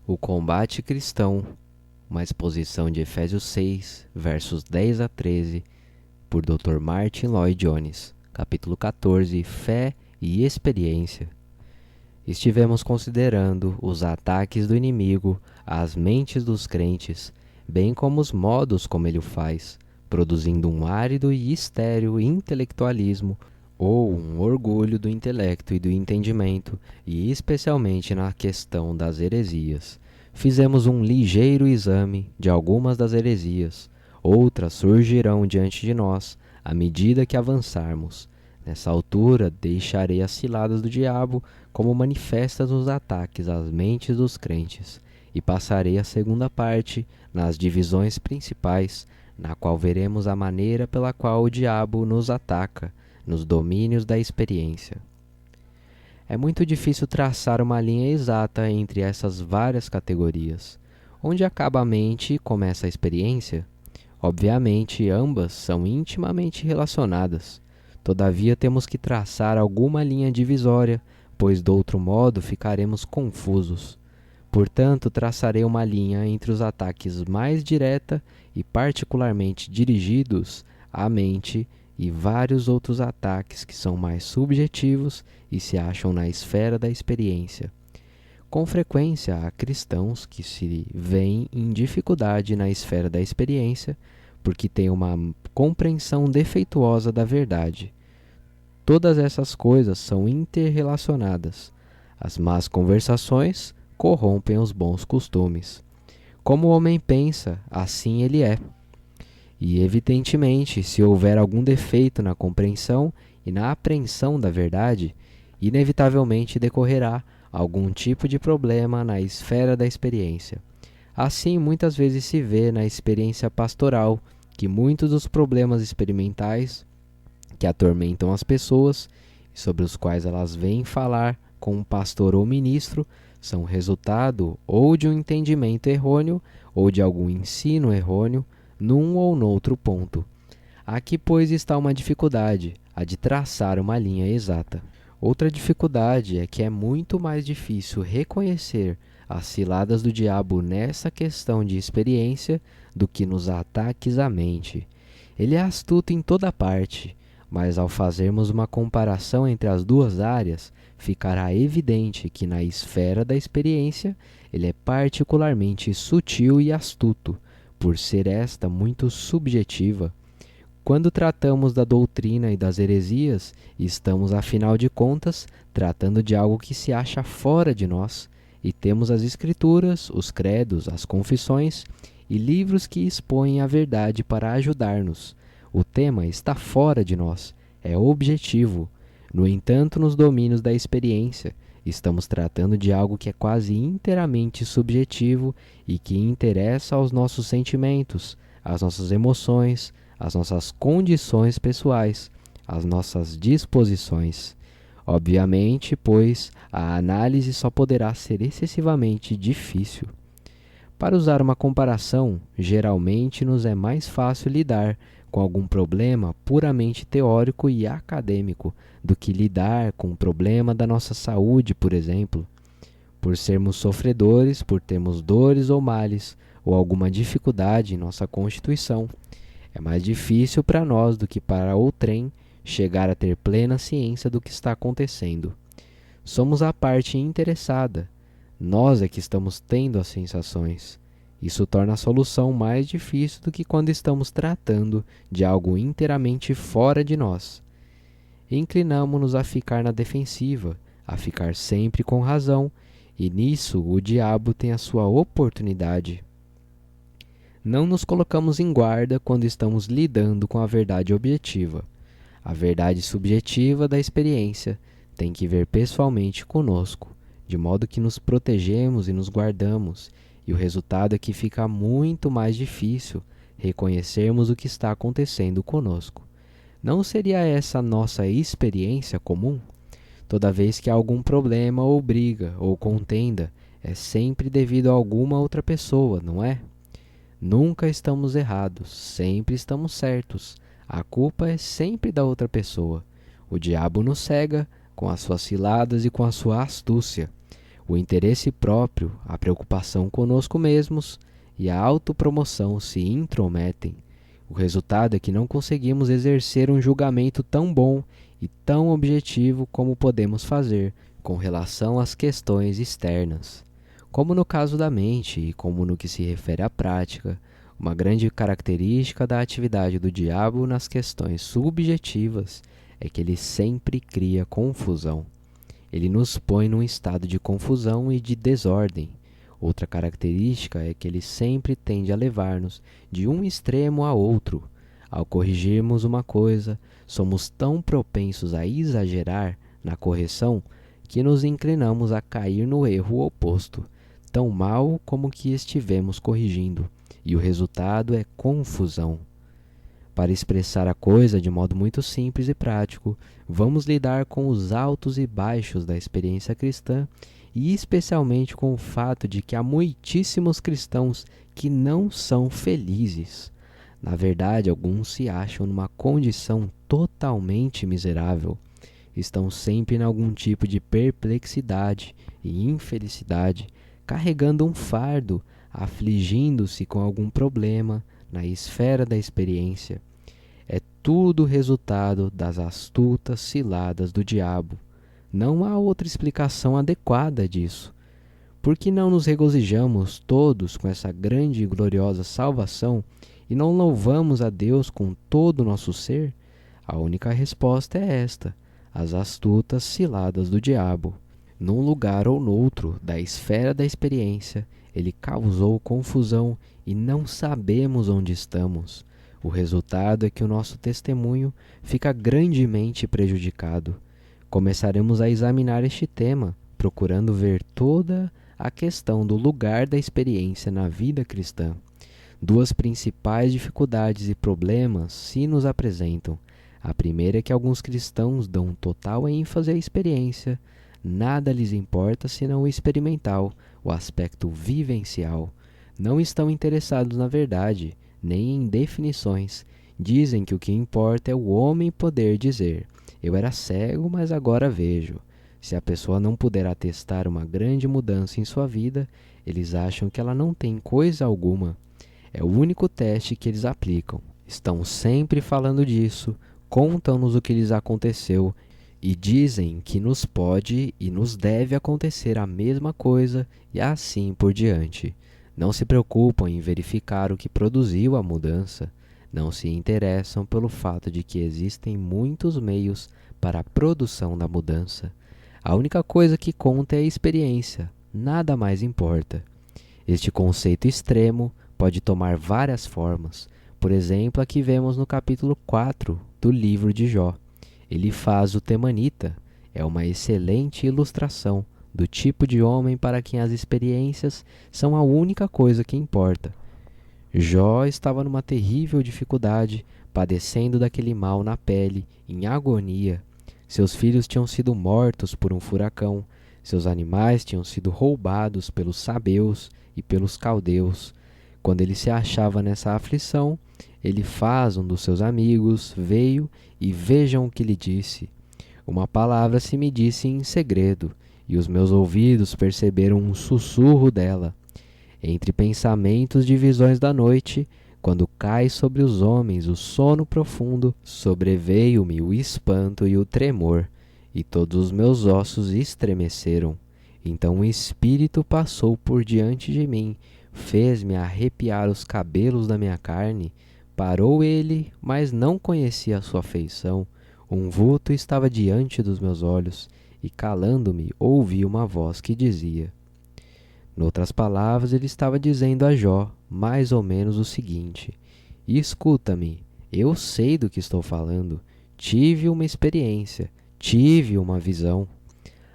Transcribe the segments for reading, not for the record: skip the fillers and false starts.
O combate cristão, uma exposição de Efésios 6, versos 10 a 13, por Dr. Martyn Lloyd-Jones, capítulo 14, Fé e Experiência. Estivemos considerando os ataques do inimigo às mentes dos crentes, bem como os modos como ele o faz, produzindo um árido e estéril intelectualismo ou um orgulho do intelecto e do entendimento, e especialmente na questão das heresias. Fizemos um ligeiro exame de algumas das heresias. Outras surgirão diante de nós à medida que avançarmos. Nessa altura, deixarei as ciladas do diabo como manifestas nos ataques às mentes dos crentes, e passarei a segunda parte nas divisões principais, na qual veremos a maneira pela qual o diabo nos ataca nos domínios da experiência. É muito difícil traçar uma linha exata entre essas várias categorias. Onde acaba a mente e começa a experiência? Obviamente, ambas são intimamente relacionadas. Todavia, temos que traçar alguma linha divisória, pois de outro modo ficaremos confusos. Portanto, traçarei uma linha entre os ataques mais direta e particularmente dirigidos à mente e vários outros ataques que são mais subjetivos e se acham na esfera da experiência. Com frequência, há cristãos que se veem em dificuldade na esfera da experiência porque têm uma compreensão defeituosa da verdade. Todas essas coisas são interrelacionadas. As más conversações corrompem os bons costumes. Como o homem pensa, assim ele é. E, evidentemente, se houver algum defeito na compreensão e na apreensão da verdade, inevitavelmente decorrerá algum tipo de problema na esfera da experiência. Assim, muitas vezes se vê na experiência pastoral que muitos dos problemas experimentais que atormentam as pessoas e sobre os quais elas vêm falar com um pastor ou ministro são resultado ou de um entendimento errôneo ou de algum ensino errôneo num ou noutro ponto. Aqui, pois, está uma dificuldade, a de traçar uma linha exata. Outra dificuldade é que é muito mais difícil reconhecer as ciladas do diabo nessa questão de experiência do que nos ataques à mente. Ele é astuto em toda parte, mas ao fazermos uma comparação entre as duas áreas, ficará evidente que na esfera da experiência ele é particularmente sutil e astuto, por ser esta muito subjetiva. Quando tratamos da doutrina e das heresias, estamos, afinal de contas, tratando de algo que se acha fora de nós, e temos as escrituras, os credos, as confissões e livros que expõem a verdade para ajudar-nos. O tema está fora de nós, é objetivo. No entanto, nos domínios da experiência, estamos tratando de algo que é quase inteiramente subjetivo e que interessa aos nossos sentimentos, às nossas emoções, às nossas condições pessoais, às nossas disposições. Obviamente, pois, a análise só poderá ser excessivamente difícil. Para usar uma comparação, geralmente nos é mais fácil lidar com algum problema puramente teórico e acadêmico do que lidar com um problema da nossa saúde, por exemplo. Por sermos sofredores, por termos dores ou males, ou alguma dificuldade em nossa constituição, é mais difícil para nós do que para outrem chegar a ter plena ciência do que está acontecendo. Somos a parte interessada, nós é que estamos tendo as sensações. Isso torna a solução mais difícil do que quando estamos tratando de algo inteiramente fora de nós. Inclinamo-nos a ficar na defensiva, a ficar sempre com razão, e nisso o diabo tem a sua oportunidade. Não nos colocamos em guarda quando estamos lidando com a verdade objetiva. A verdade subjetiva da experiência tem que ver pessoalmente conosco, de modo que nos protegemos e nos guardamos, e o resultado é que fica muito mais difícil reconhecermos o que está acontecendo conosco. Não seria essa nossa experiência comum? Toda vez que há algum problema ou briga ou contenda, é sempre devido a alguma outra pessoa, não é? Nunca estamos errados, sempre estamos certos. A culpa é sempre da outra pessoa. O diabo nos cega com as suas ciladas e com a sua astúcia. O interesse próprio, a preocupação conosco mesmos e a autopromoção se intrometem. O resultado é que não conseguimos exercer um julgamento tão bom e tão objetivo como podemos fazer com relação às questões externas. Como no caso da mente e como no que se refere à prática, uma grande característica da atividade do diabo nas questões subjetivas é que ele sempre cria confusão. Ele nos põe num estado de confusão e de desordem. Outra característica é que ele sempre tende a levar-nos de um extremo a outro. Ao corrigirmos uma coisa, somos tão propensos a exagerar na correção que nos inclinamos a cair no erro oposto, tão mal como que estivemos corrigindo, e o resultado é confusão. Para expressar a coisa de modo muito simples e prático, vamos lidar com os altos e baixos da experiência cristã e especialmente com o fato de que há muitíssimos cristãos que não são felizes. Na verdade, alguns se acham numa condição totalmente miserável. Estão sempre em algum tipo de perplexidade e infelicidade, carregando um fardo, afligindo-se com algum problema na esfera da experiência. É tudo resultado das astutas ciladas do diabo. Não há outra explicação adequada disso. Por que não nos regozijamos todos com essa grande e gloriosa salvação e não louvamos a Deus com todo o nosso ser? A única resposta é esta: as astutas ciladas do diabo. Num lugar ou noutro da esfera da experiência, ele causou confusão e não sabemos onde estamos. O resultado é que o nosso testemunho fica grandemente prejudicado. Começaremos a examinar este tema, procurando ver toda a questão do lugar da experiência na vida cristã. Duas principais dificuldades e problemas se nos apresentam. A primeira é que alguns cristãos dão total ênfase à experiência. Nada lhes importa senão o experimental, o aspecto vivencial. Não estão interessados na verdade, nem em definições. Dizem que o que importa é o homem poder dizer: eu era cego, mas agora vejo. Se a pessoa não puder atestar uma grande mudança em sua vida, eles acham que ela não tem coisa alguma. É o único teste que eles aplicam. Estão sempre falando disso, contam-nos o que lhes aconteceu e dizem que nos pode e nos deve acontecer a mesma coisa e assim por diante. Não se preocupam em verificar o que produziu a mudança. Não se interessam pelo fato de que existem muitos meios para a produção da mudança. A única coisa que conta é a experiência, nada mais importa. Este conceito extremo pode tomar várias formas. Por exemplo, a que vemos no capítulo 4 do livro de Jó. Ele faz o temanita. É uma excelente ilustração do tipo de homem para quem as experiências são a única coisa que importa. Jó estava numa terrível dificuldade, padecendo daquele mal na pele, em agonia. Seus filhos tinham sido mortos por um furacão, seus animais tinham sido roubados pelos sabeus e pelos caldeus. Quando ele se achava nessa aflição, ele faz um dos seus amigos, veio e vejam o que lhe disse. Uma palavra se me disse em segredo, e os meus ouvidos perceberam um sussurro dela. Entre pensamentos de visões da noite, quando cai sobre os homens o sono profundo, sobreveio-me o espanto e o tremor, e todos os meus ossos estremeceram. Então o Espírito passou por diante de mim, fez-me arrepiar os cabelos da minha carne. Parou ele, mas não conhecia a sua feição. Um vulto estava diante dos meus olhos, e calando-me, ouvi uma voz que dizia... Noutras palavras, ele estava dizendo a Jó, mais ou menos o seguinte: escuta-me, eu sei do que estou falando, tive uma experiência, tive uma visão.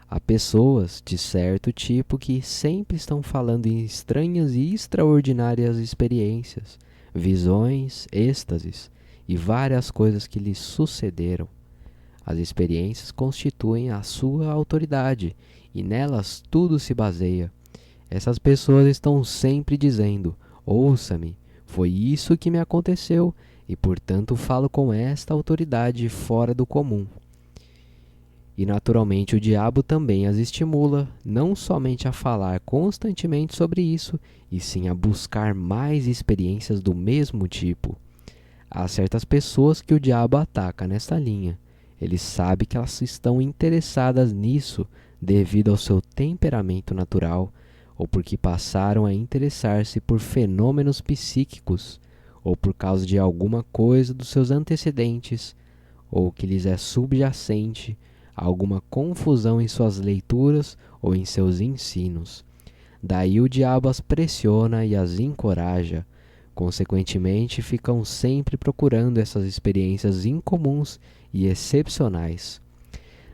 Há pessoas de certo tipo que sempre estão falando em estranhas e extraordinárias experiências, visões, êxtases e várias coisas que lhes sucederam. As experiências constituem a sua autoridade e nelas tudo se baseia. Essas pessoas estão sempre dizendo: ouça-me, foi isso que me aconteceu e, portanto, falo com esta autoridade fora do comum. E naturalmente o diabo também as estimula, não somente a falar constantemente sobre isso, e sim a buscar mais experiências do mesmo tipo. Há certas pessoas que o diabo ataca nesta linha. Ele sabe que elas estão interessadas nisso devido ao seu temperamento natural, ou porque passaram a interessar-se por fenômenos psíquicos, ou por causa de alguma coisa dos seus antecedentes, ou que lhes é subjacente alguma confusão em suas leituras ou em seus ensinos. Daí o diabo as pressiona e as encoraja. Consequentemente, ficam sempre procurando essas experiências incomuns e excepcionais.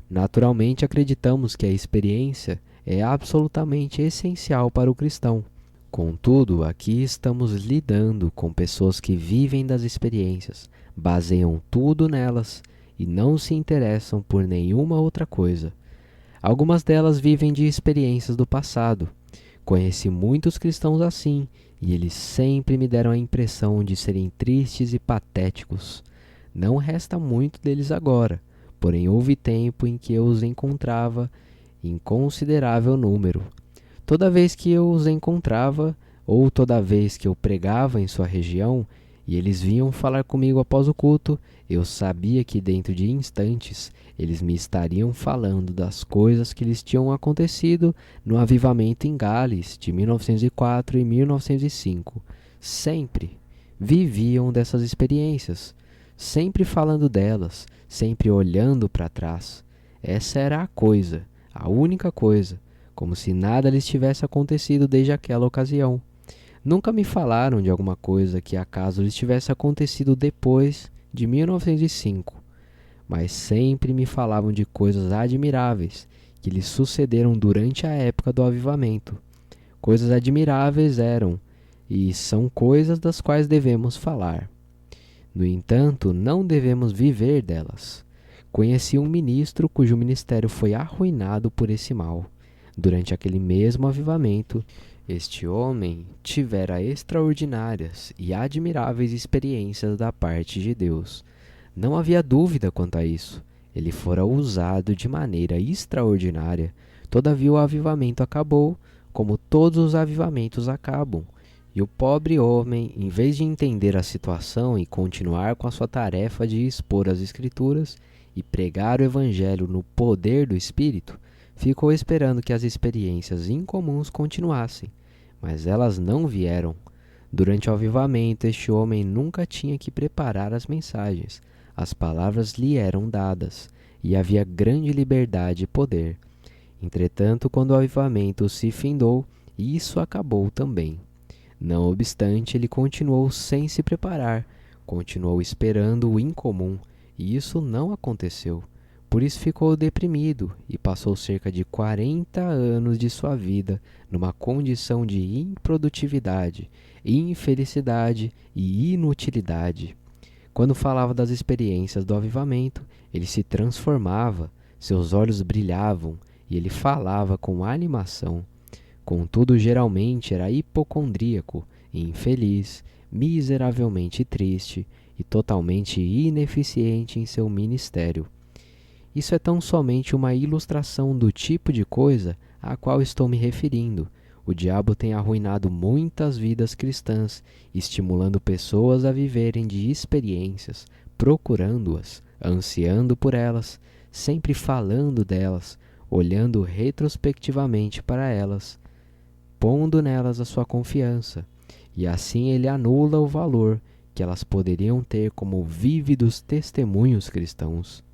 Naturalmente, acreditamos que a experiência é absolutamente essencial para o cristão. Contudo, aqui estamos lidando com pessoas que vivem das experiências, baseiam tudo nelas e não se interessam por nenhuma outra coisa. Algumas delas vivem de experiências do passado. Conheci muitos cristãos assim, e eles sempre me deram a impressão de serem tristes e patéticos. Não resta muito deles agora, porém houve tempo em que eu os encontrava em considerável número. Toda vez que eu os encontrava, ou toda vez que eu pregava em sua região, e eles vinham falar comigo após o culto, eu sabia que dentro de instantes eles me estariam falando das coisas que lhes tinham acontecido no avivamento em Gales de 1904 e 1905. Sempre viviam dessas experiências, sempre falando delas, sempre olhando para trás. Essa era a coisa, a única coisa, como se nada lhes tivesse acontecido desde aquela ocasião. Nunca me falaram de alguma coisa que acaso lhes tivesse acontecido depois de 1905, mas sempre me falavam de coisas admiráveis que lhes sucederam durante a época do avivamento. Coisas admiráveis eram e são coisas das quais devemos falar. No entanto, não devemos viver delas. Conheci um ministro cujo ministério foi arruinado por esse mal. Durante aquele mesmo avivamento, este homem tivera extraordinárias e admiráveis experiências da parte de Deus. Não havia dúvida quanto a isso. Ele fora usado de maneira extraordinária. Todavia o avivamento acabou, como todos os avivamentos acabam. E o pobre homem, em vez de entender a situação e continuar com a sua tarefa de expor as Escrituras e pregar o Evangelho no poder do Espírito, ficou esperando que as experiências incomuns continuassem, mas elas não vieram. Durante o avivamento, este homem nunca tinha que preparar as mensagens. As palavras lhe eram dadas, e havia grande liberdade e poder. Entretanto, quando o avivamento se findou, isso acabou também. Não obstante, ele continuou sem se preparar, continuou esperando o incomum, e isso não aconteceu. Por isso ficou deprimido e passou cerca de 40 anos de sua vida numa condição de improdutividade, infelicidade e inutilidade. Quando falava das experiências do avivamento, ele se transformava, seus olhos brilhavam e ele falava com animação. Contudo, geralmente era hipocondríaco, infeliz, miseravelmente triste e totalmente ineficiente em seu ministério. Isso é tão somente uma ilustração do tipo de coisa a qual estou me referindo. O diabo tem arruinado muitas vidas cristãs, estimulando pessoas a viverem de experiências, procurando-as, ansiando por elas, sempre falando delas, olhando retrospectivamente para elas, pondo nelas a sua confiança, e assim ele anula o valor que elas poderiam ter como vívidos testemunhos cristãos.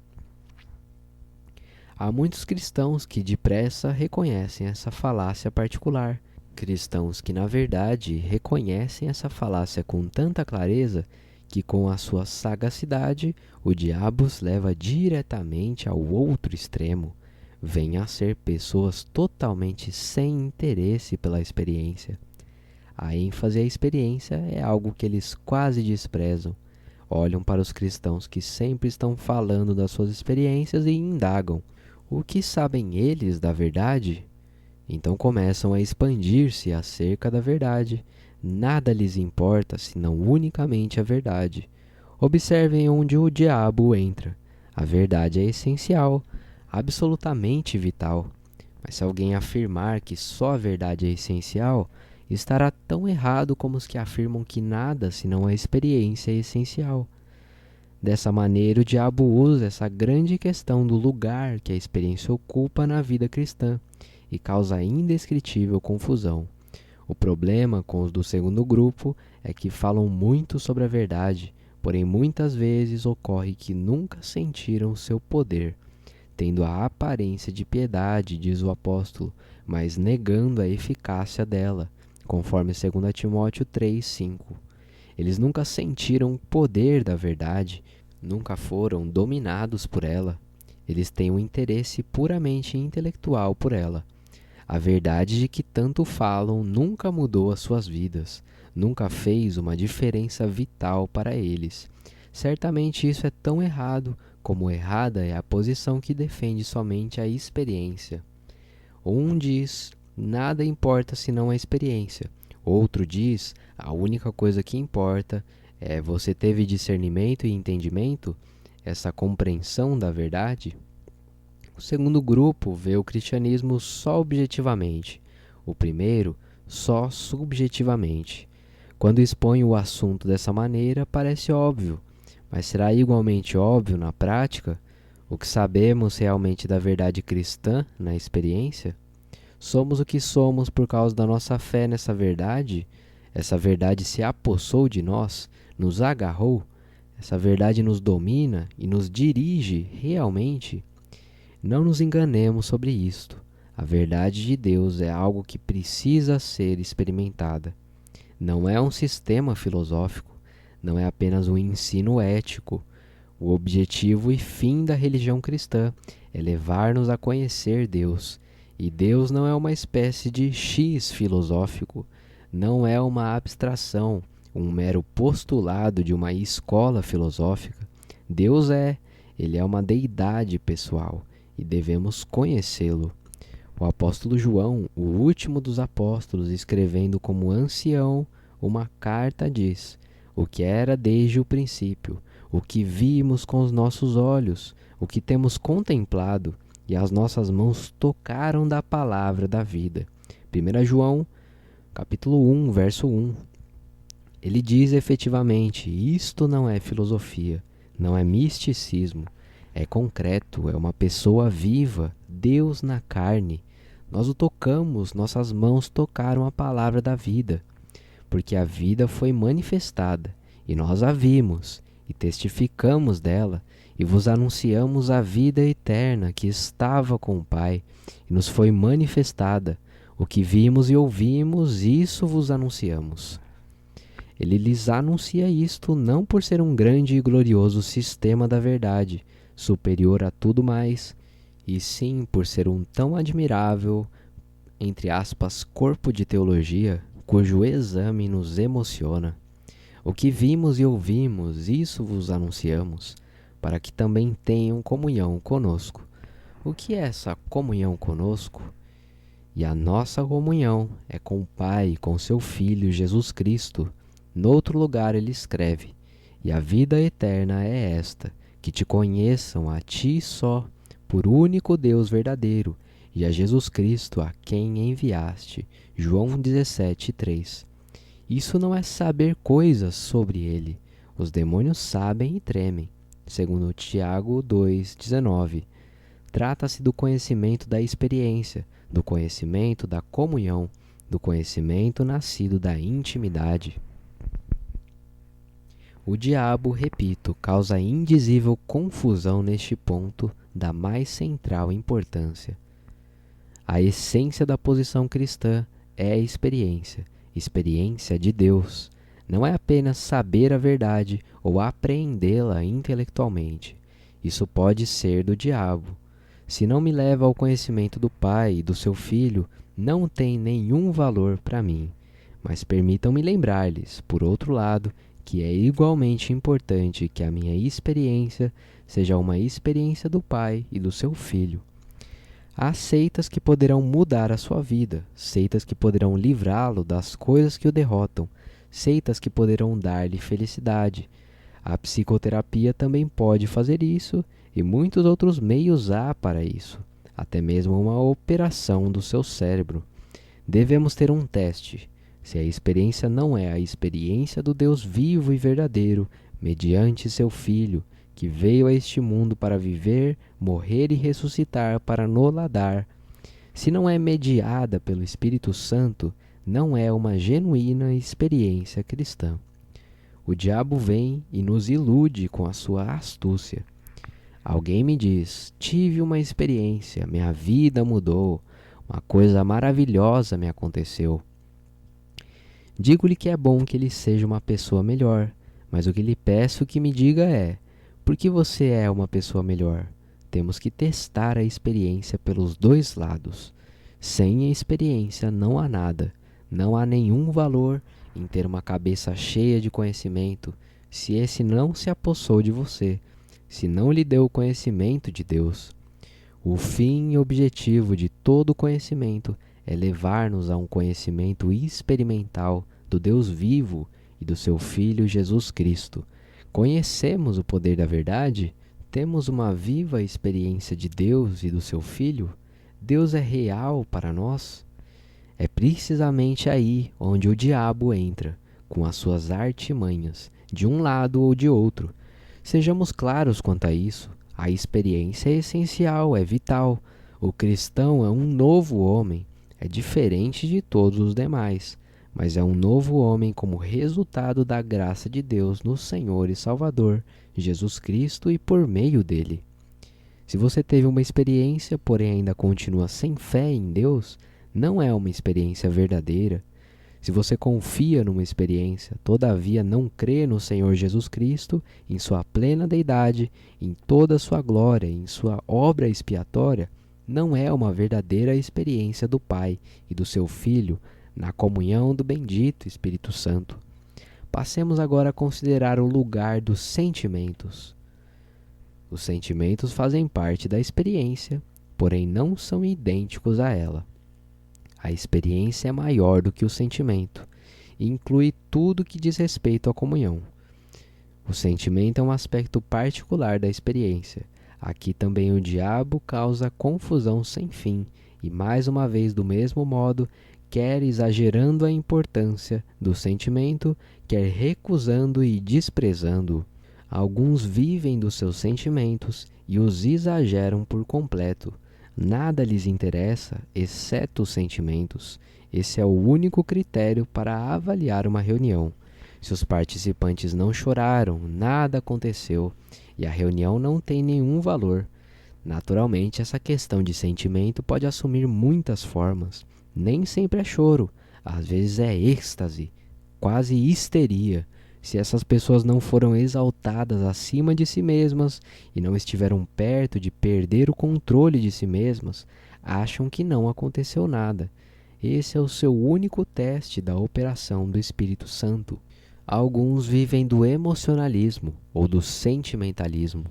Há muitos cristãos que depressa reconhecem essa falácia particular, cristãos que na verdade reconhecem essa falácia com tanta clareza que com a sua sagacidade o diabo os leva diretamente ao outro extremo, vêm a ser pessoas totalmente sem interesse pela experiência. A ênfase à experiência é algo que eles quase desprezam. Olham para os cristãos que sempre estão falando das suas experiências e indagam: o que sabem eles da verdade? Então começam a expandir-se acerca da verdade. Nada lhes importa senão unicamente a verdade. Observem onde o diabo entra. A verdade é essencial. absolutamente vital. Mas se alguém afirmar que só a verdade é essencial, estará tão errado como os que afirmam que nada senão a experiência é essencial. Dessa maneira, o diabo usa essa grande questão do lugar que a experiência ocupa na vida cristã e causa indescritível confusão. O problema com os do segundo grupo é que falam muito sobre a verdade, porém muitas vezes ocorre que nunca sentiram seu poder, tendo a aparência de piedade, diz o apóstolo, mas negando a eficácia dela, conforme 2 Timóteo 3:5. Eles nunca sentiram o poder da verdade, nunca foram dominados por ela. Eles têm um interesse puramente intelectual por ela. A verdade de que tanto falam nunca mudou as suas vidas, nunca fez uma diferença vital para eles. Certamente isso é tão errado como errada é a posição que defende somente a experiência. Um diz, nada importa senão a experiência. Outro diz, a única coisa que importa é você teve discernimento e entendimento, essa compreensão da verdade. O segundo grupo vê o cristianismo só objetivamente, o primeiro só subjetivamente. Quando expõe o assunto dessa maneira, parece óbvio, mas será igualmente óbvio na prática? O que sabemos realmente da verdade cristã na experiência? Somos o que somos por causa da nossa fé nessa verdade? Essa verdade se apossou de nós, nos agarrou? Essa verdade nos domina e nos dirige realmente? Não nos enganemos sobre isto. A verdade de Deus é algo que precisa ser experimentada. Não é um sistema filosófico, não é apenas um ensino ético. O objetivo e fim da religião cristã é levar-nos a conhecer Deus. E Deus não é uma espécie de X filosófico, não é uma abstração, um mero postulado de uma escola filosófica. Deus Ele é uma deidade pessoal e devemos conhecê-lo. O apóstolo João, o último dos apóstolos, escrevendo como ancião uma carta, diz: o que era desde o princípio, o que vimos com os nossos olhos, o que temos contemplado, e as nossas mãos tocaram da palavra da vida. 1 João, capítulo 1, verso 1. Ele diz efetivamente, isto não é filosofia, não é misticismo, é concreto, é uma pessoa viva, Deus na carne. Nós o tocamos, nossas mãos tocaram a palavra da vida, porque a vida foi manifestada, e nós a vimos, e testificamos dela, e vos anunciamos a vida eterna que estava com o Pai, e nos foi manifestada. O que vimos e ouvimos, isso vos anunciamos. Ele lhes anuncia isto não por ser um grande e glorioso sistema da verdade, superior a tudo mais, e sim por ser um tão admirável, entre aspas, corpo de teologia, cujo exame nos emociona. O que vimos e ouvimos, isso vos anunciamos, para que também tenham comunhão conosco. O que é essa comunhão conosco? E a nossa comunhão é com o Pai e com seu Filho Jesus Cristo. Noutro lugar ele escreve: e a vida eterna é esta, que te conheçam a ti só, por único Deus verdadeiro, e a Jesus Cristo a quem enviaste. João 17:3. Isso não é saber coisas sobre ele. Os demônios sabem e tremem. Segundo Tiago 2:19. Trata-se do conhecimento da experiência, do conhecimento da comunhão, do conhecimento nascido da intimidade. O diabo, repito, causa indizível confusão neste ponto da mais central importância. A essência da posição cristã é a experiência, experiência de Deus. Não é apenas saber a verdade ou apreendê-la intelectualmente. Isso pode ser do diabo. Se não me leva ao conhecimento do Pai e do seu Filho, não tem nenhum valor para mim. Mas permitam-me lembrar-lhes, por outro lado, que é igualmente importante que a minha experiência seja uma experiência do Pai e do seu Filho. Há seitas que poderão mudar a sua vida, seitas que poderão livrá-lo das coisas que o derrotam, seitas que poderão dar-lhe felicidade. A psicoterapia também pode fazer isso, e muitos outros meios há para isso, até mesmo uma operação do seu cérebro. Devemos ter um teste. Se a experiência não é a experiência do Deus vivo e verdadeiro, mediante seu Filho, que veio a este mundo para viver, morrer e ressuscitar para nos dar, se não é mediada pelo Espírito Santo, não é uma genuína experiência cristã. O diabo vem e nos ilude com a sua astúcia. Alguém me diz: tive uma experiência, minha vida mudou, uma coisa maravilhosa me aconteceu. Digo-lhe que é bom que ele seja uma pessoa melhor, mas o que lhe peço que me diga é: por que você é uma pessoa melhor? Temos que testar a experiência pelos dois lados. Sem a experiência não há nada, não há nenhum valor em ter uma cabeça cheia de conhecimento, se esse não se apossou de você, se não lhe deu o conhecimento de Deus. O fim e objetivo de todo conhecimento é levar-nos a um conhecimento experimental do Deus vivo e do seu Filho Jesus Cristo. Conhecemos o poder da verdade? Temos uma viva experiência de Deus e do seu Filho? Deus é real para nós? É precisamente aí onde o diabo entra, com as suas artimanhas, de um lado ou de outro. Sejamos claros quanto a isso. A experiência é essencial, é vital. O cristão é um novo homem, é diferente de todos os demais, mas é um novo homem como resultado da graça de Deus no Senhor e Salvador, Jesus Cristo, e por meio dele. Se você teve uma experiência, porém ainda continua sem fé em Deus, não é uma experiência verdadeira. Se você confia numa experiência, todavia não crê no Senhor Jesus Cristo, em sua plena deidade, em toda a sua glória, em sua obra expiatória, não é uma verdadeira experiência do Pai e do seu Filho, na comunhão do bendito Espírito Santo. Passemos agora a considerar o lugar dos sentimentos. Os sentimentos fazem parte da experiência, porém não são idênticos a ela. A experiência é maior do que o sentimento e inclui tudo que diz respeito à comunhão. O sentimento é um aspecto particular da experiência. Aqui também o diabo causa confusão sem fim e, mais uma vez, do mesmo modo, quer exagerando a importância do sentimento, quer recusando e desprezando-o. Alguns vivem dos seus sentimentos e os exageram por completo. Nada lhes interessa, exceto os sentimentos. Esse é o único critério para avaliar uma reunião. Se os participantes não choraram, nada aconteceu e a reunião não tem nenhum valor. Naturalmente, essa questão de sentimento pode assumir muitas formas. Nem sempre é choro, às vezes é êxtase, quase histeria. Se essas pessoas não foram exaltadas acima de si mesmas e não estiveram perto de perder o controle de si mesmas, acham que não aconteceu nada. Esse é o seu único teste da operação do Espírito Santo. Alguns vivem do emocionalismo ou do sentimentalismo.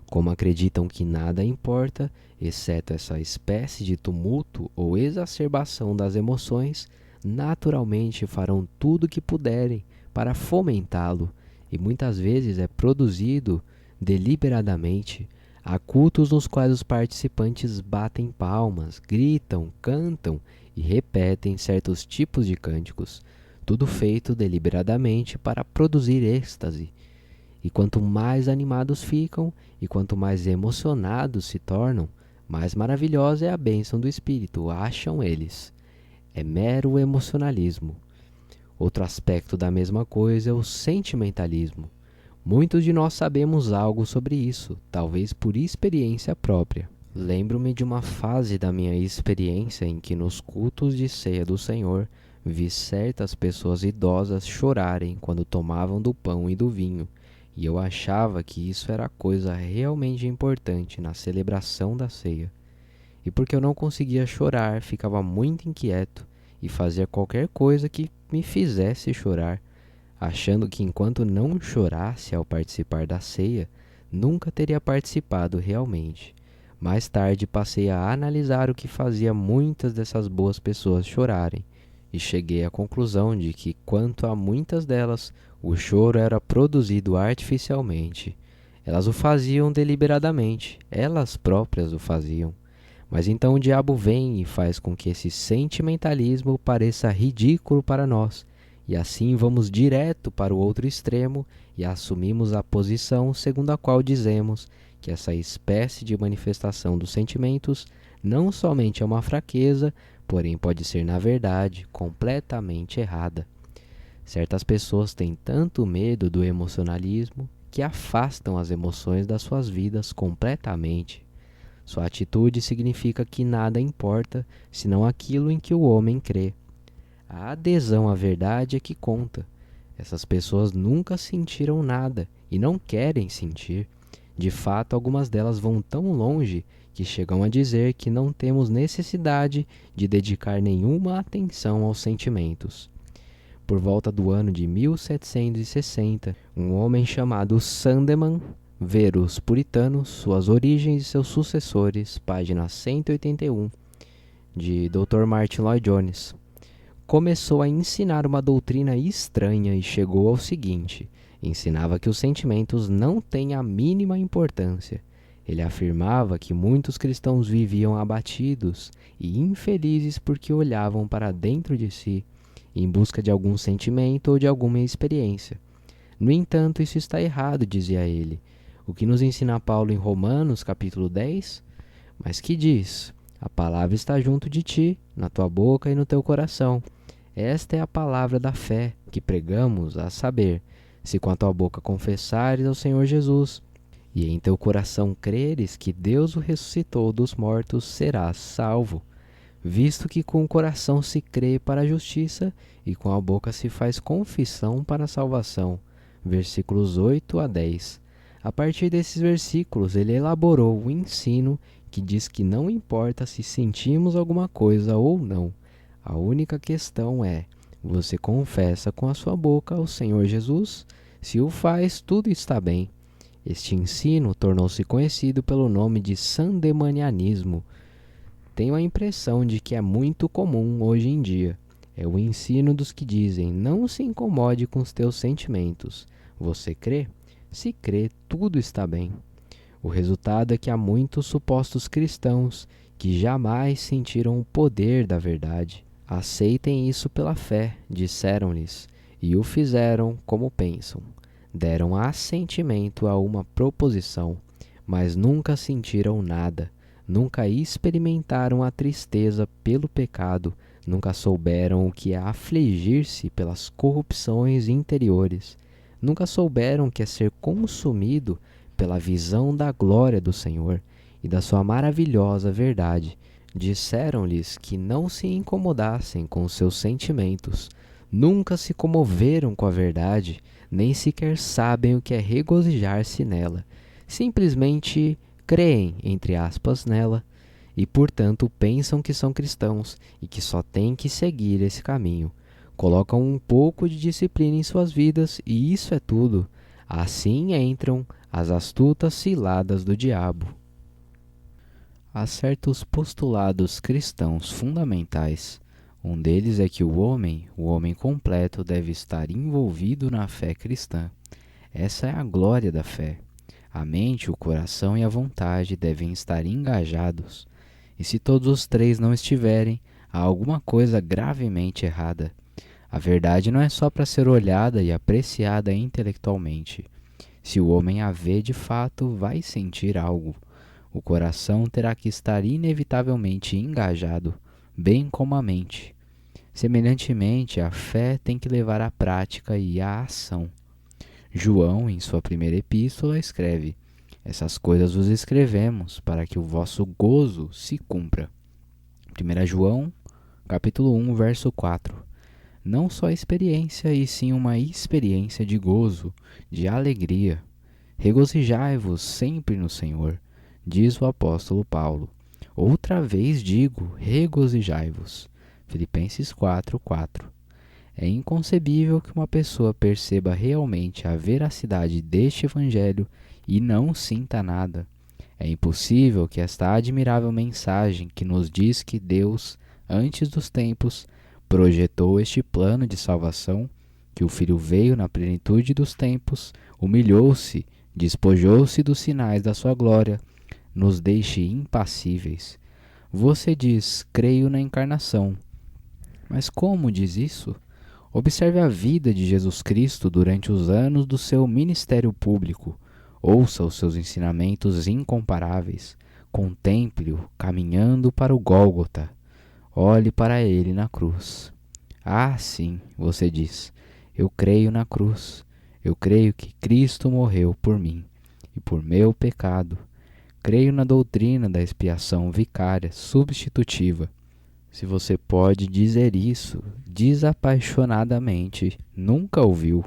Como acreditam que nada importa, exceto essa espécie de tumulto ou exacerbação das emoções, naturalmente farão tudo o que puderem para fomentá-lo, e muitas vezes é produzido deliberadamente. Há cultos nos quais os participantes batem palmas, gritam, cantam e repetem certos tipos de cânticos, tudo feito deliberadamente para produzir êxtase. E quanto mais animados ficam e quanto mais emocionados se tornam, mais maravilhosa é a bênção do Espírito, acham eles. É mero emocionalismo. Outro aspecto da mesma coisa é o sentimentalismo. Muitos de nós sabemos algo sobre isso, talvez por experiência própria. Lembro-me de uma fase da minha experiência em que nos cultos de ceia do Senhor vi certas pessoas idosas chorarem quando tomavam do pão e do vinho, e eu achava que isso era coisa realmente importante na celebração da ceia. E porque eu não conseguia chorar, ficava muito inquieto e fazia qualquer coisa que me fizesse chorar, achando que enquanto não chorasse ao participar da ceia, nunca teria participado realmente. Mais tarde passei a analisar o que fazia muitas dessas boas pessoas chorarem, e cheguei à conclusão de que, quanto a muitas delas, o choro era produzido artificialmente. Elas o faziam deliberadamente, elas próprias o faziam. Mas então o diabo vem e faz com que esse sentimentalismo pareça ridículo para nós, e assim vamos direto para o outro extremo e assumimos a posição segundo a qual dizemos que essa espécie de manifestação dos sentimentos não somente é uma fraqueza, porém pode ser, na verdade, completamente errada. Certas pessoas têm tanto medo do emocionalismo que afastam as emoções das suas vidas completamente. Sua atitude significa que nada importa, senão aquilo em que o homem crê. A adesão à verdade é que conta. Essas pessoas nunca sentiram nada e não querem sentir. De fato, algumas delas vão tão longe que chegam a dizer que não temos necessidade de dedicar nenhuma atenção aos sentimentos. Por volta do ano de 1760, um homem chamado Sandeman, Ver os Puritanos, Suas Origens e Seus Sucessores, página 181, de Dr. Martyn Lloyd-Jones, começou a ensinar uma doutrina estranha e chegou ao seguinte: ensinava que os sentimentos não têm a mínima importância. Ele afirmava que muitos cristãos viviam abatidos e infelizes porque olhavam para dentro de si, em busca de algum sentimento ou de alguma experiência. No entanto, isso está errado, dizia ele. O que nos ensina Paulo em Romanos, capítulo 10? Mas que diz: a palavra está junto de ti, na tua boca e no teu coração. Esta é a palavra da fé que pregamos, a saber, se com a tua boca confessares ao Senhor Jesus, e em teu coração creres que Deus o ressuscitou dos mortos, serás salvo. Visto que com o coração se crê para a justiça e com a boca se faz confissão para a salvação. Versículos 8 a 10. A partir desses versículos, ele elaborou o ensino que diz que não importa se sentimos alguma coisa ou não. A única questão é: você confessa com a sua boca o Senhor Jesus? Se o faz, tudo está bem. Este ensino tornou-se conhecido pelo nome de sandemanianismo. Tenho a impressão de que é muito comum hoje em dia. É o ensino dos que dizem: não se incomode com os teus sentimentos. Você crê? Se crê, tudo está bem. O resultado é que há muitos supostos cristãos que jamais sentiram o poder da verdade. Aceitem isso pela fé, disseram-lhes, e o fizeram como pensam. Deram assentimento a uma proposição, mas nunca sentiram nada. Nunca experimentaram a tristeza pelo pecado, nunca souberam o que é afligir-se pelas corrupções interiores, nunca souberam o que é ser consumido pela visão da glória do Senhor e da sua maravilhosa verdade. Disseram-lhes que não se incomodassem com os seus sentimentos, nunca se comoveram com a verdade, nem sequer sabem o que é regozijar-se nela. Simplesmente creem, entre aspas, nela, e portanto pensam que são cristãos e que só têm que seguir esse caminho. Colocam um pouco de disciplina em suas vidas e isso é tudo. Assim entram as astutas ciladas do diabo. Há certos postulados cristãos fundamentais. Um deles é que o homem completo, deve estar envolvido na fé cristã. Essa é a glória da fé. A mente, o coração e a vontade devem estar engajados. E se todos os três não estiverem, há alguma coisa gravemente errada. A verdade não é só para ser olhada e apreciada intelectualmente. Se o homem a vê de fato, vai sentir algo. O coração terá que estar inevitavelmente engajado, bem como a mente. Semelhantemente, a fé tem que levar à prática e à ação. João, em sua primeira epístola, escreve: essas coisas vos escrevemos para que o vosso gozo se cumpra. 1 João, capítulo 1, verso 4. Não só experiência, e sim uma experiência de gozo, de alegria. Regozijai-vos sempre no Senhor, diz o apóstolo Paulo. Outra vez digo, regozijai-vos. Filipenses 4, 4. É inconcebível que uma pessoa perceba realmente a veracidade deste evangelho e não sinta nada. É impossível que esta admirável mensagem que nos diz que Deus, antes dos tempos, projetou este plano de salvação, que o Filho veio na plenitude dos tempos, humilhou-se Despojou-se dos sinais da sua glória, nos deixe impassíveis. Você diz, creio na encarnação. Mas como diz isso? Observe a vida de Jesus Cristo durante os anos do seu ministério público. Ouça os seus ensinamentos incomparáveis. Contemple-o caminhando para o Gólgota. Olhe para ele na cruz. Ah, sim, você diz, eu creio na cruz. Eu creio que Cristo morreu por mim e por meu pecado. Creio na doutrina da expiação vicária substitutiva. Se você pode dizer isso desapaixonadamente, nunca ouviu,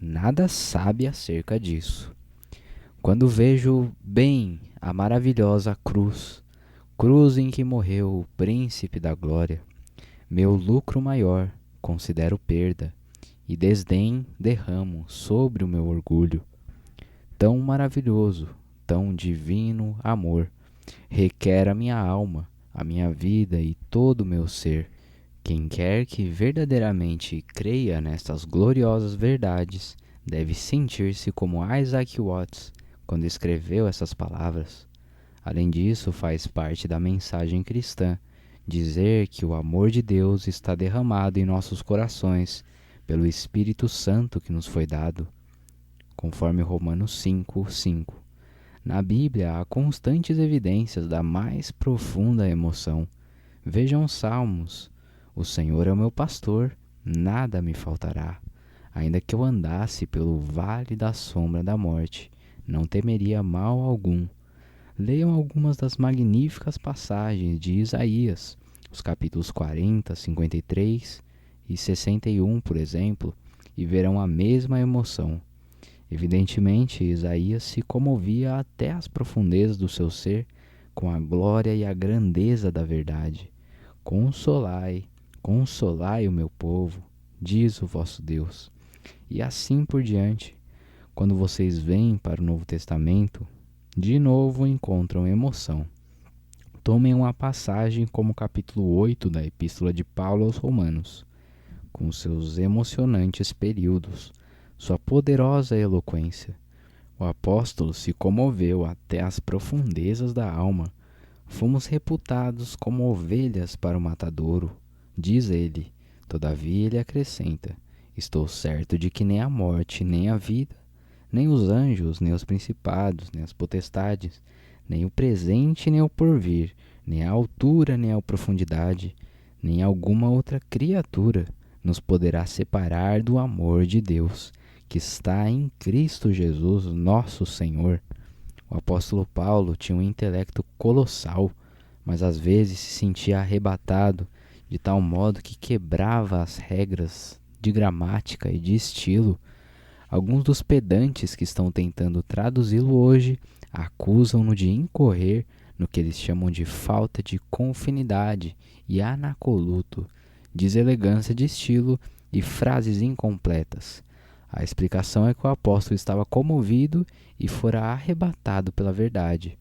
nada sabe acerca disso. Quando vejo bem a maravilhosa cruz, cruz em que morreu o príncipe da glória, meu lucro maior considero perda e desdém derramo sobre o meu orgulho. Tão maravilhoso, tão divino amor requer a minha alma, a minha vida e todo o meu ser. Quem quer que verdadeiramente creia nestas gloriosas verdades deve sentir-se como Isaac Watts quando escreveu essas palavras. Além disso, faz parte da mensagem cristã dizer que o amor de Deus está derramado em nossos corações pelo Espírito Santo que nos foi dado, conforme Romanos 5:5. Na Bíblia há constantes evidências da mais profunda emoção. Vejam os Salmos. O Senhor é o meu pastor, nada me faltará. Ainda que eu andasse pelo vale da sombra da morte, não temeria mal algum. Leiam algumas das magníficas passagens de Isaías, os capítulos 40, 53 e 61, por exemplo, e verão a mesma emoção. Evidentemente, Isaías se comovia até as profundezas do seu ser com a glória e a grandeza da verdade. Consolai, consolai o meu povo, diz o vosso Deus. E assim por diante. Quando vocês vêm para o Novo Testamento, de novo encontram emoção. Tomem uma passagem como o capítulo 8 da Epístola de Paulo aos Romanos, com seus emocionantes períodos, sua poderosa eloquência. O apóstolo se comoveu até as profundezas da alma. Fomos reputados como ovelhas para o matadouro, diz ele. Todavia ele acrescenta, estou certo de que nem a morte, nem a vida, nem os anjos, nem os principados, nem as potestades, nem o presente, nem o porvir, nem a altura, nem a profundidade, nem alguma outra criatura nos poderá separar do amor de Deus, que está em Cristo Jesus, nosso Senhor. O apóstolo Paulo tinha um intelecto colossal, mas às vezes se sentia arrebatado de tal modo que quebrava as regras de gramática e de estilo. Alguns dos pedantes que estão tentando traduzi-lo hoje acusam-no de incorrer no que eles chamam de falta de confinidade e anacoluto, deselegância de estilo e frases incompletas. A explicação é que o apóstolo estava comovido e fora arrebatado pela verdade.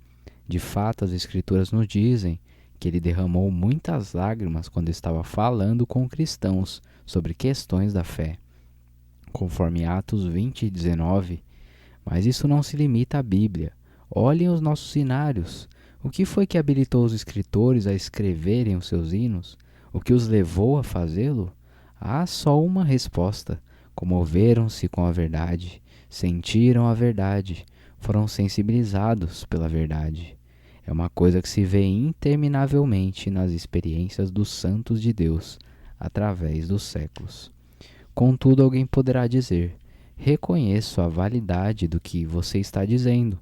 De fato, as Escrituras nos dizem que ele derramou muitas lágrimas quando estava falando com cristãos sobre questões da fé, conforme Atos 20:19. Mas isso não se limita à Bíblia. Olhem os nossos hinários. O que foi que habilitou os escritores a escreverem os seus hinos? O que os levou a fazê-lo? Há só uma resposta. Comoveram-se com a verdade, sentiram a verdade, foram sensibilizados pela verdade. É uma coisa que se vê interminavelmente nas experiências dos santos de Deus, através dos séculos. Contudo, alguém poderá dizer, reconheço a validade do que você está dizendo,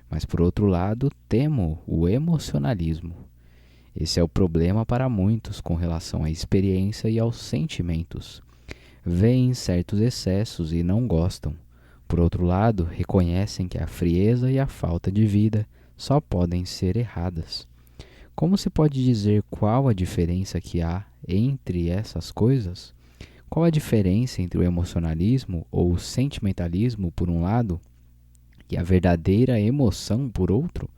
mas por outro lado, temo o emocionalismo. Esse é o problema para muitos com relação à experiência e aos sentimentos. Veem certos excessos e não gostam. Por outro lado, reconhecem que a frieza e a falta de vida só podem ser erradas. Como se pode dizer qual a diferença que há entre essas coisas? Qual a diferença entre o emocionalismo ou o sentimentalismo por um lado e a verdadeira emoção por outro?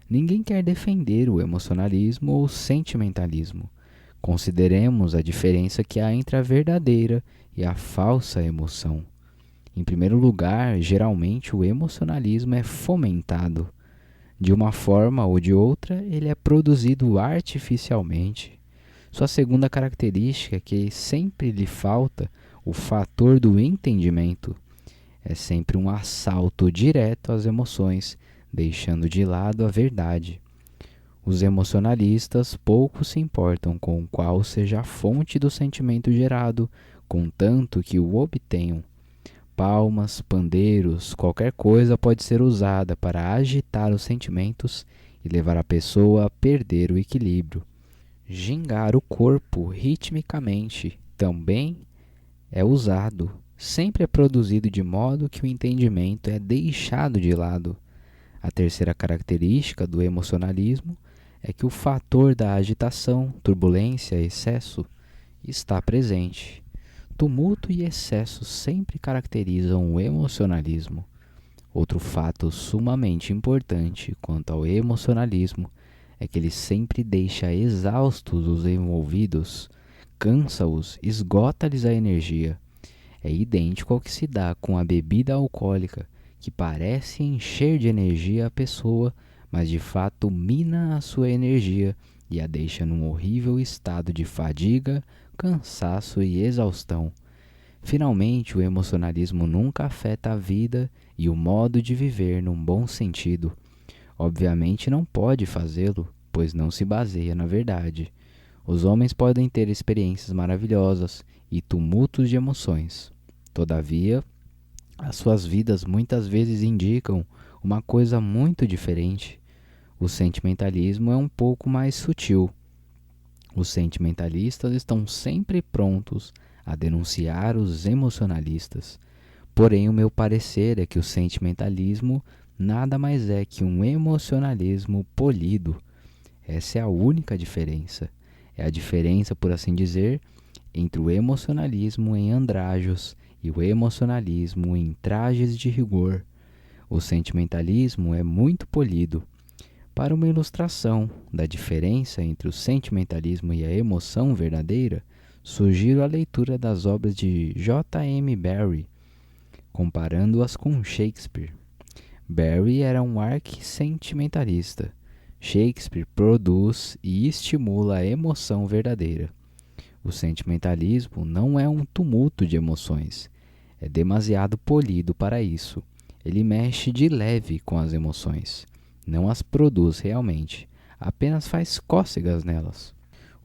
Ninguém quer defender o emocionalismo ou o sentimentalismo. Consideremos a diferença que há entre a verdadeira e a falsa emoção. Em primeiro lugar, geralmente o emocionalismo é fomentado. De uma forma ou de outra, ele é produzido artificialmente. Sua segunda característica é que sempre lhe falta o fator do entendimento. É sempre um assalto direto às emoções, deixando de lado a verdade. Os emocionalistas pouco se importam com qual seja a fonte do sentimento gerado, contanto que o obtenham. Palmas, pandeiros, qualquer coisa pode ser usada para agitar os sentimentos e levar a pessoa a perder o equilíbrio. Gingar o corpo ritmicamente também é usado. Sempre é produzido de modo que o entendimento é deixado de lado. A terceira característica do emocionalismo é que o fator da agitação, turbulência, excesso está presente. Tumulto e excesso sempre caracterizam o emocionalismo. Outro fato sumamente importante quanto ao emocionalismo é que ele sempre deixa exaustos os envolvidos, cansa-os, esgota-lhes a energia. É idêntico ao que se dá com a bebida alcoólica, que parece encher de energia a pessoa, mas de fato mina a sua energia e a deixa num horrível estado de fadiga, cansaço e exaustão. Finalmente, o emocionalismo nunca afeta a vida e o modo de viver num bom sentido. Obviamente não pode fazê-lo, pois não se baseia na verdade. Os homens podem ter experiências maravilhosas e tumultos de emoções. Todavia, as suas vidas muitas vezes indicam uma coisa muito diferente. O sentimentalismo é um pouco mais sutil. Os sentimentalistas estão sempre prontos a denunciar os emocionalistas. Porém, o meu parecer é que o sentimentalismo nada mais é que um emocionalismo polido. Essa é a única diferença. É a diferença, por assim dizer, entre o emocionalismo em andrajos e o emocionalismo em trajes de rigor. O sentimentalismo é muito polido. Para uma ilustração da diferença entre o sentimentalismo e a emoção verdadeira, sugiro a leitura das obras de J. M. Barrie, comparando-as com Shakespeare. Barrie era um arqui-sentimentalista. Shakespeare produz e estimula a emoção verdadeira. O sentimentalismo não é um tumulto de emoções. É demasiado polido para isso. Ele mexe de leve com as emoções. Não as produz realmente. Apenas faz cócegas nelas.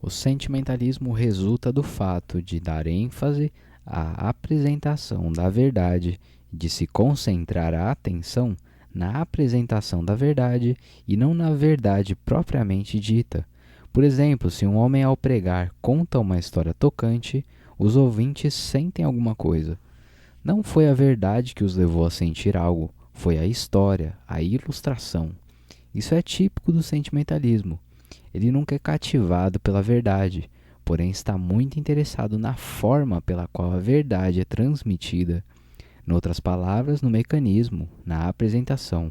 O sentimentalismo resulta do fato de dar ênfase à apresentação da verdade, de se concentrar a atenção na apresentação da verdade e não na verdade propriamente dita. Por exemplo, se um homem ao pregar conta uma história tocante, os ouvintes sentem alguma coisa. Não foi a verdade que os levou a sentir algo, foi a história, a ilustração. Isso é típico do sentimentalismo. Ele nunca é cativado pela verdade, porém está muito interessado na forma pela qual a verdade é transmitida. Em outras palavras, no mecanismo, na apresentação.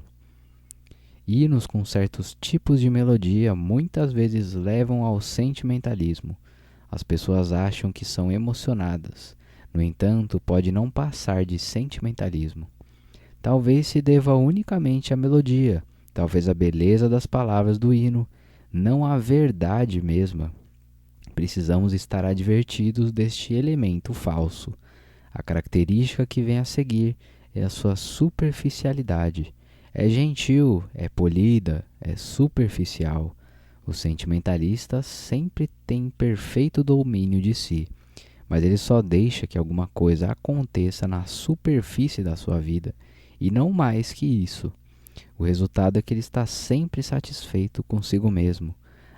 Hinos com certos tipos de melodia muitas vezes levam ao sentimentalismo. As pessoas acham que são emocionadas. No entanto, pode não passar de sentimentalismo. Talvez se deva unicamente à melodia, talvez à beleza das palavras do hino, não à verdade mesma. Precisamos estar advertidos deste elemento falso. A característica que vem a seguir é a sua superficialidade. É gentil, é polida, é superficial. O sentimentalista sempre tem perfeito domínio de si, mas ele só deixa que alguma coisa aconteça na superfície da sua vida, e não mais que isso. O resultado é que ele está sempre satisfeito consigo mesmo.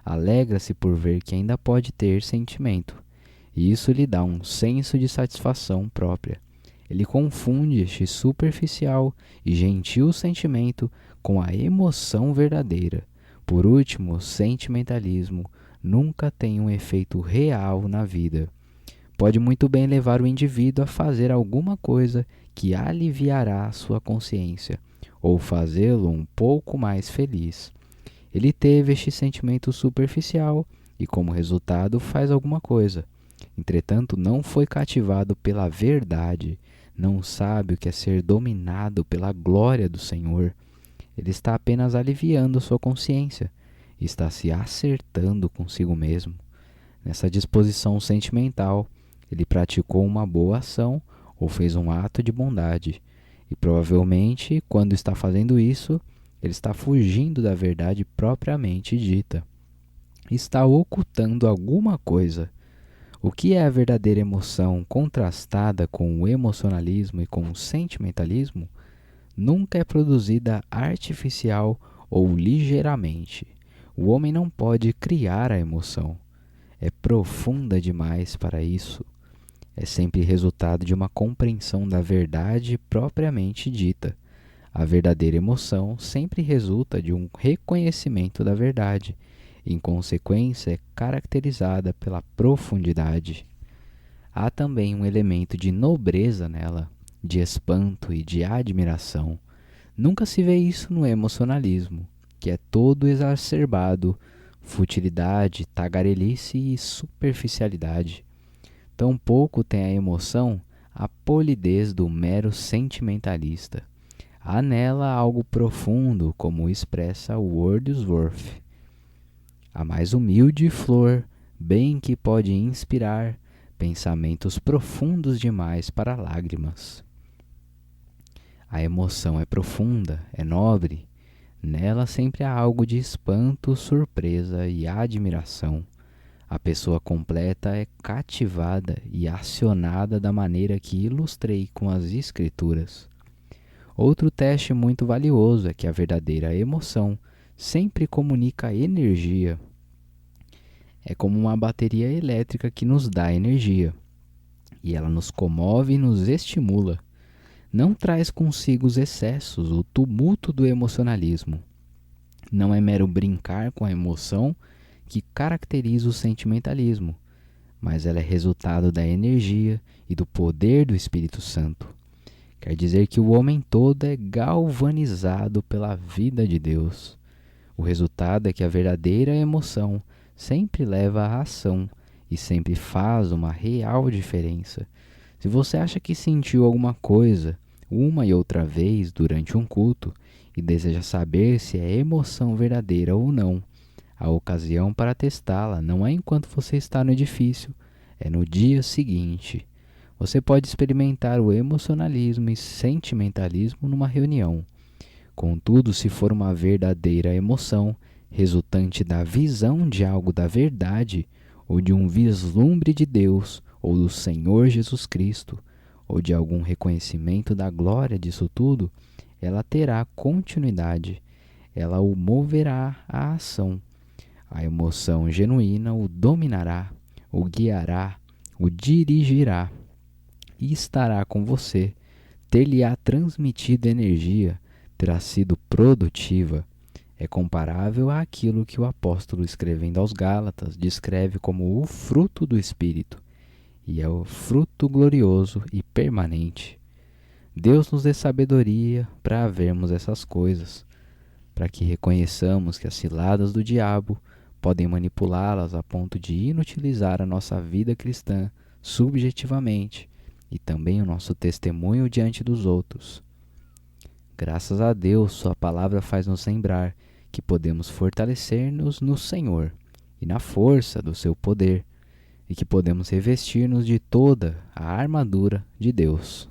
Alegra-se por ver que ainda pode ter sentimento, e isso lhe dá um senso de satisfação própria. Ele confunde este superficial e gentil sentimento com a emoção verdadeira. Por último, o sentimentalismo nunca tem um efeito real na vida. Pode muito bem levar o indivíduo a fazer alguma coisa que aliviará sua consciência, ou fazê-lo um pouco mais feliz. Ele teve este sentimento superficial e, como resultado, faz alguma coisa. Entretanto, não foi cativado pela verdade, não sabe o que é ser dominado pela glória do Senhor. Ele está apenas aliviando sua consciência, está se acertando consigo mesmo. Nessa disposição sentimental, ele praticou uma boa ação ou fez um ato de bondade. E provavelmente, quando está fazendo isso, ele está fugindo da verdade propriamente dita. Está ocultando alguma coisa. O que é a verdadeira emoção contrastada com o emocionalismo e com o sentimentalismo nunca é produzida artificial ou ligeiramente. O homem não pode criar a emoção. É profunda demais para isso. É sempre resultado de uma compreensão da verdade propriamente dita. A verdadeira emoção sempre resulta de um reconhecimento da verdade. Em consequência, é caracterizada pela profundidade. Há também um elemento de nobreza nela, de espanto e de admiração. Nunca se vê isso no emocionalismo, que é todo exacerbado, futilidade, tagarelice e superficialidade. Tampouco tem a emoção a polidez do mero sentimentalista. Há nela algo profundo, como expressa Wordsworth. A mais humilde flor, bem que pode inspirar pensamentos profundos demais para lágrimas. A emoção é profunda, é nobre. Nela sempre há algo de espanto, surpresa e admiração. A pessoa completa é cativada e acionada da maneira que ilustrei com as Escrituras. Outro teste muito valioso é que a verdadeira emoção sempre comunica energia. É como uma bateria elétrica que nos dá energia, e ela nos comove e nos estimula. Não traz consigo os excessos, o tumulto do emocionalismo. Não é mero brincar com a emoção que caracteriza o sentimentalismo, mas ela é resultado da energia e do poder do Espírito Santo. Quer dizer que o homem todo é galvanizado pela vida de Deus. O resultado é que a verdadeira emoção sempre leva à ação e sempre faz uma real diferença. Se você acha que sentiu alguma coisa uma e outra vez durante um culto e deseja saber se é emoção verdadeira ou não, a ocasião para testá-la não é enquanto você está no edifício, é no dia seguinte. Você pode experimentar o emocionalismo e sentimentalismo numa reunião. Contudo, se for uma verdadeira emoção, resultante da visão de algo da verdade, ou de um vislumbre de Deus, ou do Senhor Jesus Cristo, ou de algum reconhecimento da glória disso tudo, ela terá continuidade, ela o moverá à ação. A emoção genuína o dominará, o guiará, o dirigirá e estará com você, ter-lhe-á transmitido energia, terá sido produtiva. É comparável àquilo que o apóstolo, escrevendo aos Gálatas, descreve como o fruto do Espírito, e é o fruto glorioso e permanente. Deus nos dê sabedoria para vermos essas coisas, para que reconheçamos que as ciladas do diabo podem manipulá-las a ponto de inutilizar a nossa vida cristã subjetivamente e também o nosso testemunho diante dos outros. Graças a Deus, sua palavra faz-nos lembrar que podemos fortalecer-nos no Senhor e na força do seu poder, e que podemos revestir-nos de toda a armadura de Deus.